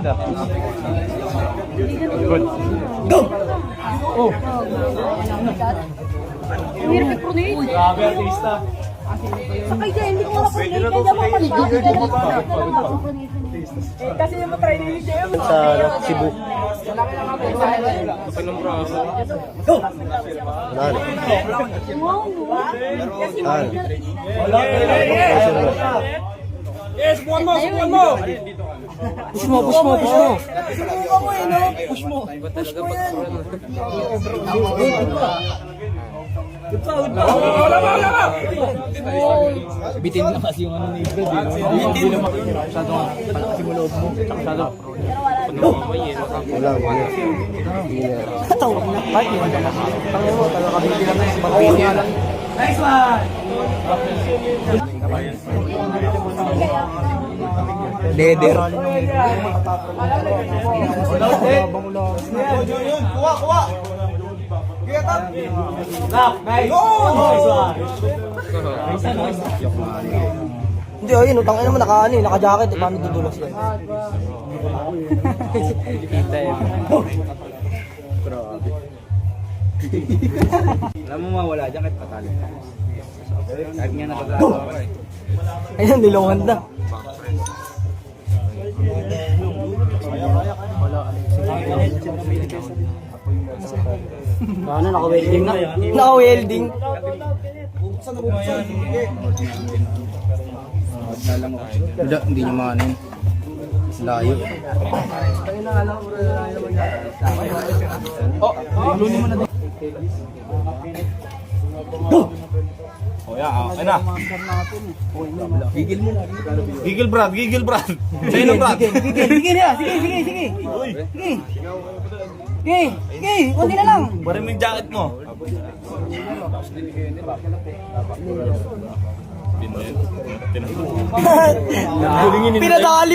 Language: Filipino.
Ganda. Good. Go! Oh! Hirap i-pronate. Grabe, artista. Sakay dyan, hindi ko makapunate. Kaya dyan mapalibag. Kasi yung matry na yung dyan. Sa Cebu. Go! Yes, buwan mo, buwan mo. Push mo, push mo, push mo. Push mo. Push mo yan. Wala ba? Bitin na kasi yung ano ni Brad. Hindi naman masyadong palakas yung loob mo. Masyadong katawag na. Kahit yun. Tangin mo, talaga kabiti lang na. Magbiti lang. Nice one! Leather. Kuha. Get up. Nice! Hindi, ayun, utangin naman, naka-jacket, paano dudulas yan? Kita eh. Grabe. Alam mo mawala dyan kahit patalo. Kahit nga natatalo ako eh. Ayun, nilungan na. Ano, naka-welding na? Naka-welding. Hindi nyo makanin. Layo. Oh, lunin mo na din. Oh, yeah, okay na. Gigil mo na. Gigil Brad. Sa'yo na Brad. Sige na, sige. Kunti na lang. Bari mo yung jacket mo. Pinadali